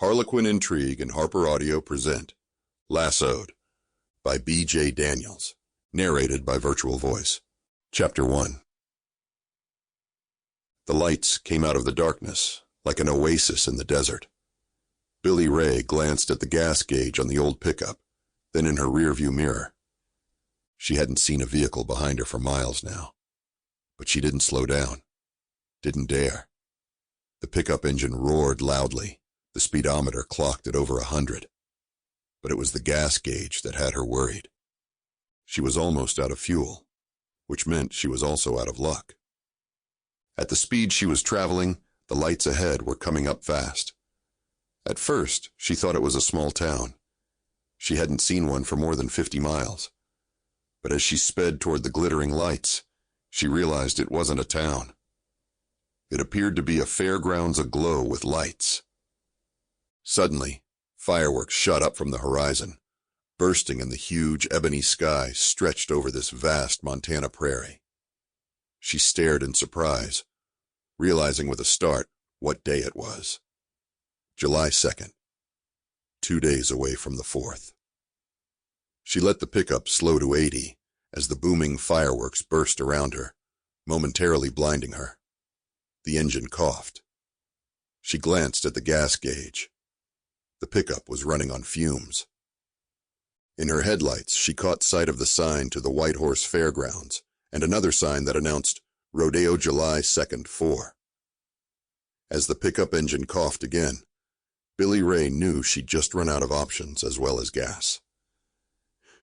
Harlequin Intrigue and HarlequinAudio present Lassoed by B.J. Daniels, narrated by Virtual Voice. Chapter 1. The lights came out of the darkness, like an oasis in the desert. Billie Rae glanced at the gas gauge on the old pickup, then in her rearview mirror. She hadn't seen a vehicle behind her for miles now, but she didn't slow down, didn't dare. The pickup engine roared loudly. The speedometer clocked at over 100, but it was the gas gauge that had her worried. She was almost out of fuel, which meant she was also out of luck. At the speed she was traveling, the lights ahead were coming up fast. At first, she thought it was a small town. She hadn't seen one for more than 50 miles. But as she sped toward the glittering lights, she realized it wasn't a town. It appeared to be a fairgrounds aglow with lights. Suddenly, fireworks shot up from the horizon, bursting in the huge ebony sky stretched over this vast Montana prairie. She stared in surprise, realizing with a start what day it was. July 2nd, 2 days away from the 4th. She let the pickup slow to 80 as the booming fireworks burst around her, momentarily blinding her. The engine coughed. She glanced at the gas gauge. The pickup was running on fumes. In her headlights, she caught sight of the sign to the Whitehorse Fairgrounds and another sign that announced Rodeo July 2nd, 4. As the pickup engine coughed again, Billie Rae knew she'd just run out of options as well as gas.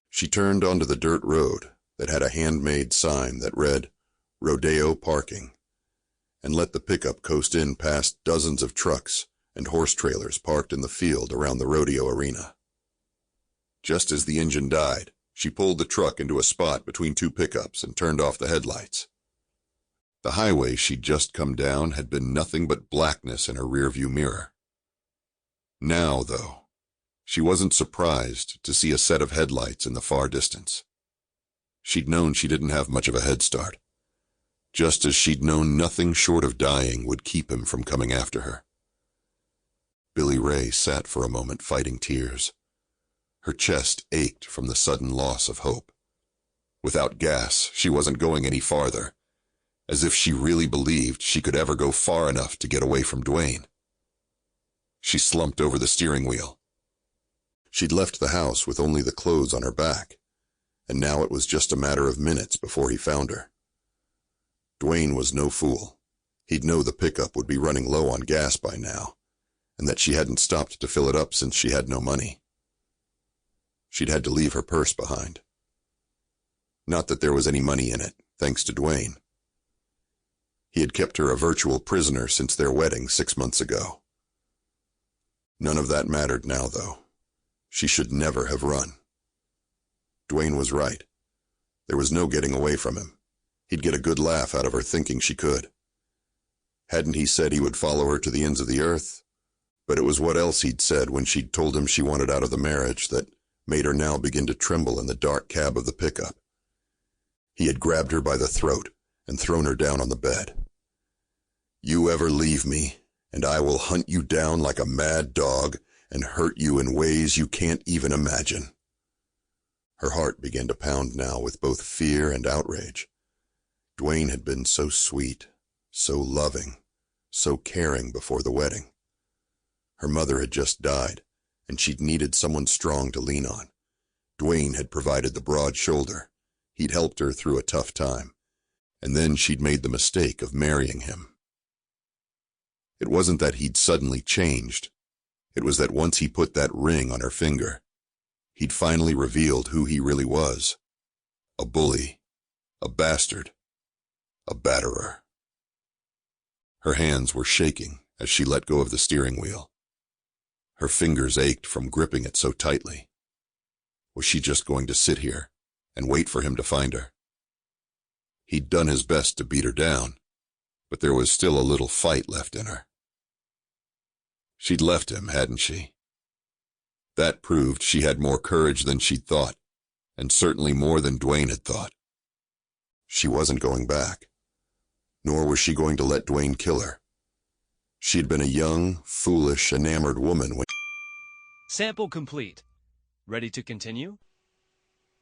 She turned onto the dirt road that had a handmade sign that read Rodeo Parking and let the pickup coast in past dozens of trucks and horse trailers parked in the field around the rodeo arena. Just as the engine died, she pulled the truck into a spot between two pickups and turned off the headlights. The highway she'd just come down had been nothing but blackness in her rearview mirror. Now, though, she wasn't surprised to see a set of headlights in the far distance. She'd known she didn't have much of a head start, just as she'd known nothing short of dying would keep him from coming after her. Billie Rae sat for a moment fighting tears. Her chest ached from the sudden loss of hope. Without gas, she wasn't going any farther, as if she really believed she could ever go far enough to get away from Dwayne. She slumped over the steering wheel. She'd left the house with only the clothes on her back, and now it was just a matter of minutes before he found her. Dwayne was no fool. He'd know the pickup would be running low on gas by now, and that she hadn't stopped to fill it up since she had no money. She'd had to leave her purse behind. Not that there was any money in it, thanks to Dwayne. He had kept her a virtual prisoner since their wedding 6 months ago. None of that mattered now, though. She should never have run. Dwayne was right. There was no getting away from him. He'd get a good laugh out of her thinking she could. Hadn't he said he would follow her to the ends of the earth? But it was what else he'd said when she'd told him she wanted out of the marriage that made her now begin to tremble in the dark cab of the pickup. He had grabbed her by the throat and thrown her down on the bed. "You ever leave me, and I will hunt you down like a mad dog and hurt you in ways you can't even imagine." Her heart began to pound now with both fear and outrage. Dwayne had been so sweet, so loving, so caring before the wedding. Her mother had just died, and she'd needed someone strong to lean on. Dwayne had provided the broad shoulder. He'd helped her through a tough time, and then she'd made the mistake of marrying him. It wasn't that he'd suddenly changed. It was that once he put that ring on her finger, he'd finally revealed who he really was. A bully, a bastard, a batterer. Her hands were shaking as she let go of the steering wheel. Her fingers ached from gripping it so tightly. Was she just going to sit here and wait for him to find her? He'd done his best to beat her down, but there was still a little fight left in her. She'd left him, hadn't she? That proved she had more courage than she'd thought, and certainly more than Dwayne had thought. She wasn't going back, nor was she going to let Dwayne kill her. She'd been a young, foolish, enamored woman when Sample complete. Ready to continue?